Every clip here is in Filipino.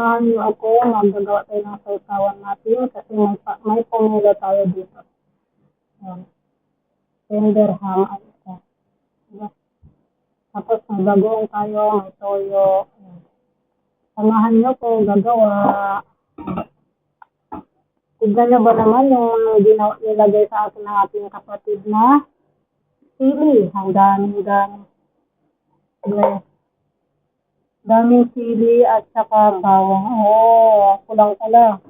samahan niyo ako, maggagawa tayo ng sausawan natin kasi may pomelo tayo dito. Ayan. Tender ham at isa. Diba? Tapos may bagoong tayo, may toyo. Ayan. Samahan niyo ko gagawa. Tignan niyo ba naman yung nilagay sa akin ng ating kapatid na sili. Ang daming. Daming sili at saka bawang. Oo, kulang-kulang.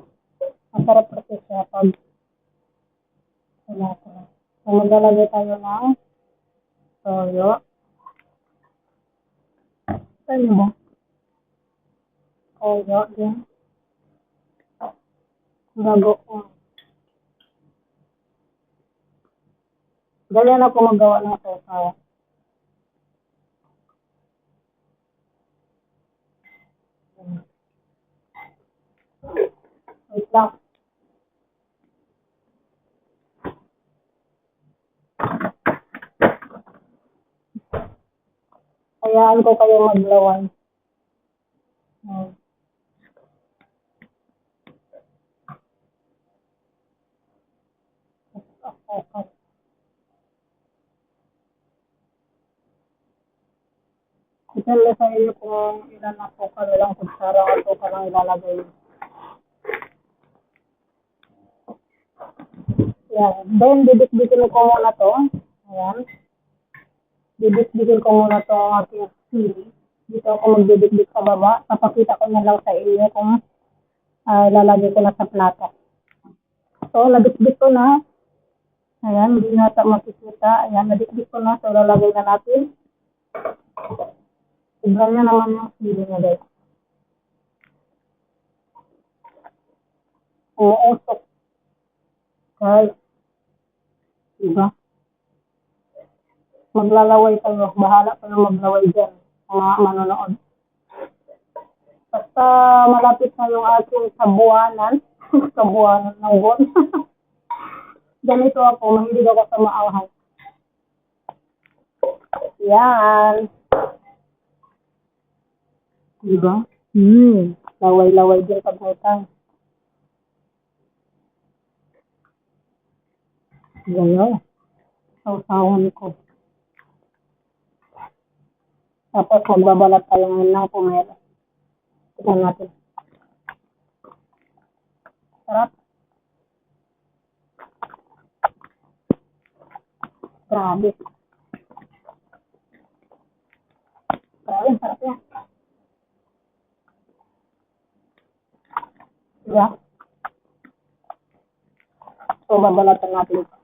Masarap kasi siya pag kulang-kulang. So, maglalagay tayo ng toyo. Saan niyo ba? Toyo din. Bago ko. Ganyan ako magawa ng sausawa. Wait lang. Hayaan ko kayo maglaway. Okay. Depende sa inyo kung ilan na po ka nilang kutsara o po ka lang ilalagay. Yan. Then, didikdikin ko muna to. Ayan. Didikdikin ko muna to ang ating sili. Dito ako magdidikdik sa baba. Papakita ko na lang sa inyo kung lalagay ko na sa plato. So, nadikdik ko na. Ayan, hindi nata makikita. Ayan, nadikdik ko na. So, lalagay na natin. Tignan nyo naman yung sili na guys. Umuusok. Guys. Diba? Maglalaway kayo. Bahala kayo maglaway dyan. Mga manonood. Basta malapit na yung ating sabuanan. Sabuanan ng buwan. Ganito ako. Mahilig ako sa maawhan. Yan. Diba? Laway-laway din pag may time. Ganyan. Sausawan ko. Tapos magbabalat tayo ngayon ng pomelo. Tignan natin. Sarap. Grabe. Grabe, sarap yan. Diba? So, babalatan natin ito.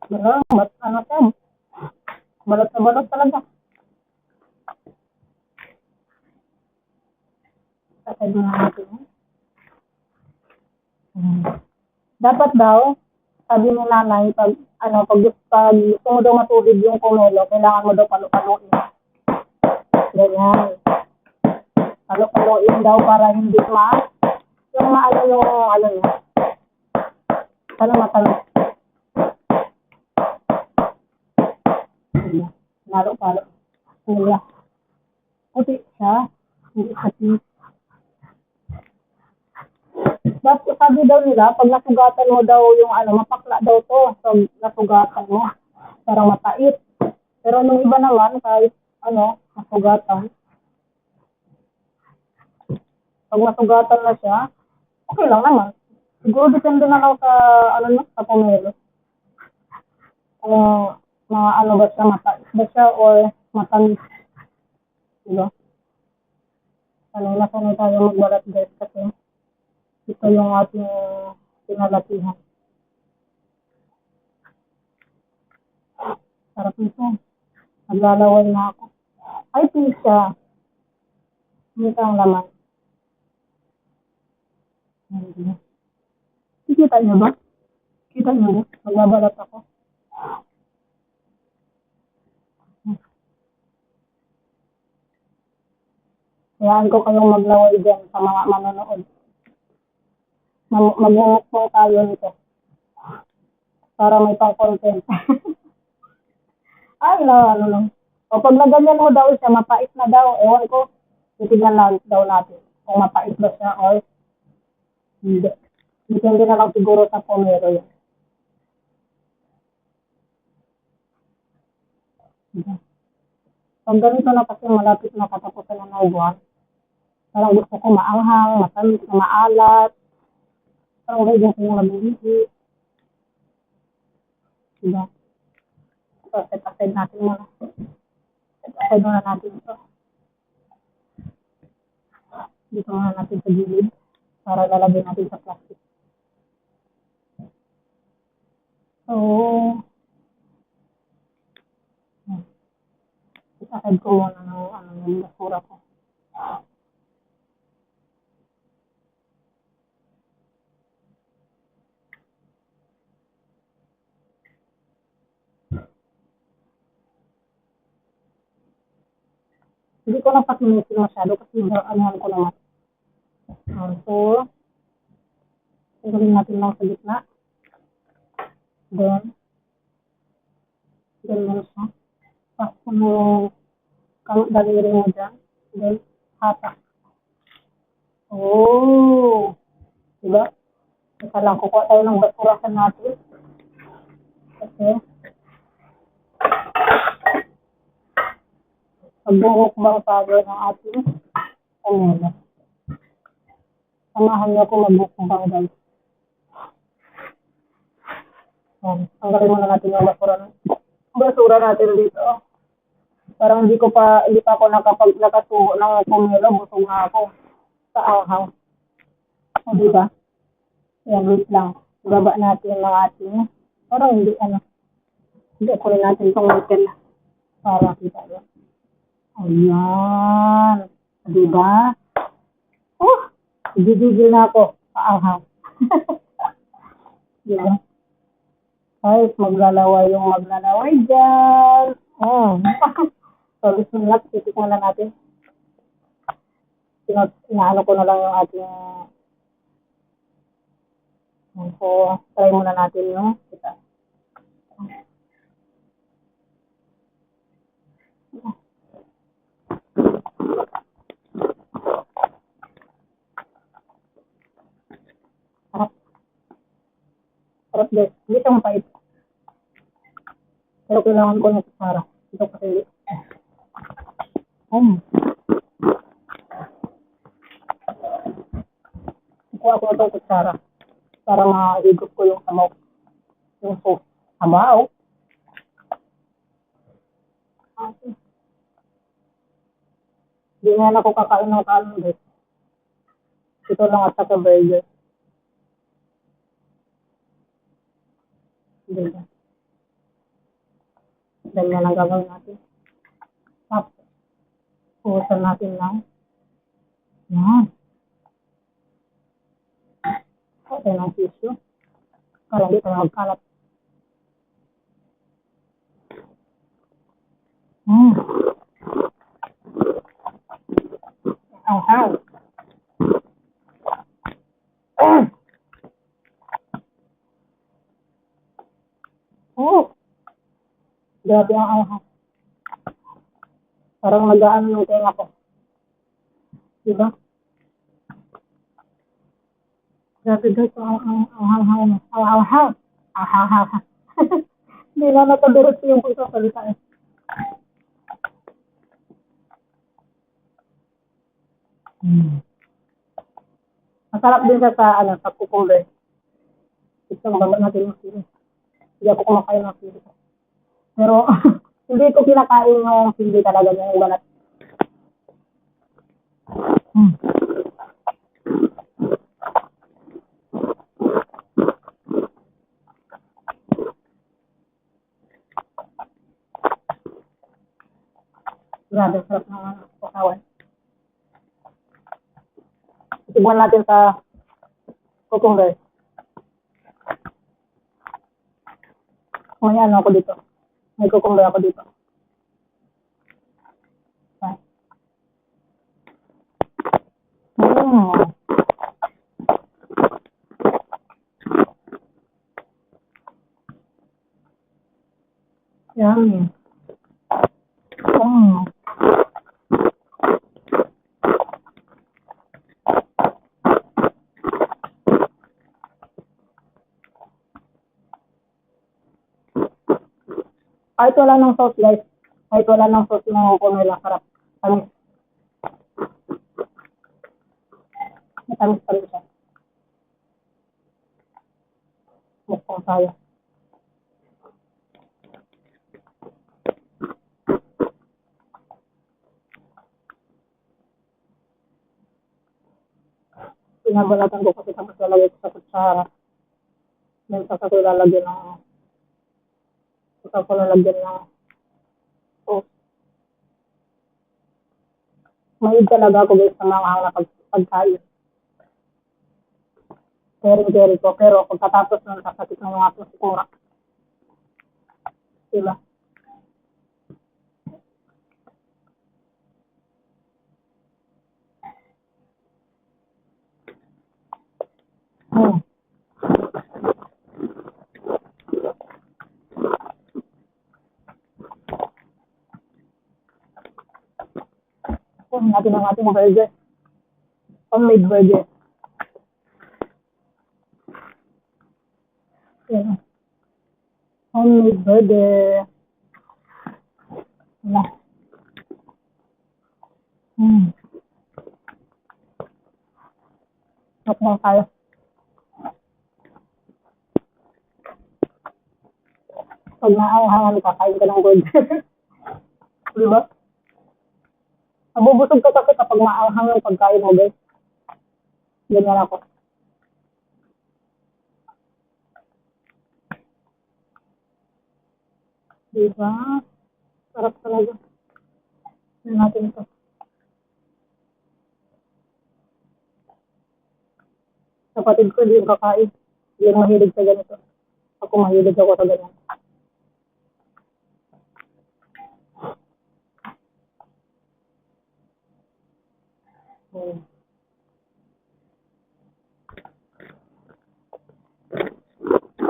Diba? Ano ito? Balot na balot talaga. Tatay na natin. Dapat daw, sabi ni nanay, pag gusto mo daw matulid yung pomelo, kailangan mo daw palupaluin. Ganyan. Palupaluin daw para hindi yung niya. Sana matalo. Palo-palo. Kuya. Puti siya. Hindi kasi. Dapat sabi daw nila, pag nasugatan mo daw yung mapakla daw to. So, nasugatan mo. Parang matait. Pero nung iba naman, kahit nasugatan. Pag nasugatan na siya, okay lang naman. Siguro depende na lang sa, sa pomelo. Kung mga ba siya, matais ba siya or matamis. Diba? Sanay tayo magbalat guys kasi ito yung ating pinalatihan. Sarap nito. Naglalaway na ako. Ay, pizza. Dito ang laman. Kita niyo ba? Kita niyo ba? Magbabalat ako. Hayaan ko kayong maglaway dyan sa mga manonood. Magmumukbang tayo nito para may pang-content. Ay, ano lang. O pag naganyan mo daw siya, mapait na daw. Ewan ko, titignan na daw natin kung mapait ba siya or hindi. Depende na lang siguro sa pomero yan. Pag ganito na kasi malapit na katapusan na ng buwan, parang gusto ko maanghang, matamis, maalat, parang gusto ko mabihisi. Diba? So, set aside natin muna. Set aside muna natin ito. Dito muna natin sa gilid para lalagay natin sa plastic. So, set aside ko muna ng basura ko. Hindi ko lang patinisin masyado kasi anuhan ko naman. So, tanggalin natin lang sa gitna. Then, ganyan siya. Tapos mo daliri mo dyan. Then, hatak. Oh! Diba? Isa lang, kukuha tayo ng basurahan natin. Kasi, magbumukbang tayo ng ating pamela. Samahan niyo ako magbumukbang guys. Tanggalin muna natin yung basura natin dito. Parang hindi pa ako nakasubo ng pumelo, busog na ako sa anghang. O, diba? Yan, wait lang. Ibaba natin ng ating, parang hindi ako rin natin itong metal para kita yun. Ayan. Diba? Gigigil na ako sa anghang. Diba? Ay, maglalaway dyan. So, bismillah, titikman na natin. Inaano ko na lang yung ating so, try muna natin yung kita. Sarap guys. Hindi siya mapait. Pero kailangan ko ng kutsara. Ito kasi kuha ko itong kutsara para mahigop ko yung samaw. Yung sauce. Samaw? Hindi nga ako kakain ng kanon guys. Ito lang at saka burger. Diba? Ganyan lang gagawin natin. Tapos, puhusan natin lang. Yan. Okay ng tissue. Para hindi tayo magkalat. Ang. Grabe ang anghang. Parang magaan yung tenga ko. Diba? Grabe guys, ang anghang. Ang. Hindi na nakadurot yung pagkasalita eh. Masarap din siya sa cucumber. Ito, baba natin yung sili. Hindi ako kumakain ng sili. Pero, hindi ko kinakain yung sili talaga yung balat. Grabe, sarap ng pakawan. Itibuan natin sa cucumber. May ano ako dito. May cucumber ako dito. Mm. Yummy. Mm. Kahit wala ng sauce, guys. Kahit wala ng sauce ng kumela, sarap. Tamis. Matamis pa rin siya. Mukbang tayo. Pinabalatan ko kasi tapos lalagay ko sa kutsara. Then saka ko lalagyan ng saka ko lalagyan ng sauce. Mahilig talaga ako guys sa mga pagkain. Kering-kering ko. Pero pagkatapos nun, kasakit ng mga sikura. Diba? Hmm. Kunin natin ang ating burger. Homemade burger. Yan. Homemade burger. Wala. Hmm. Mukbang tayo. Pag naanghangan ka, kain ka ng burger. Diba? Nabubusog ka kasi kapag maanghang yung pagkain mo, guys. Ganyan ako. Diba? Sarap talaga. Tignan natin ito. Kapatid ko, hindi yung kakain. Hindi yung mahilig sa ganito. Ako mahilig ako sa ganyan. Hmm.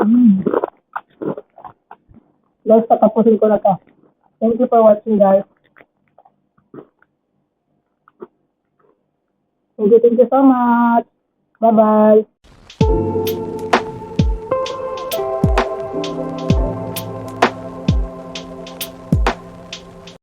Mm. Guys, tatapusin ko na to. Thank you for watching, guys. Thank you so much. Bye-bye.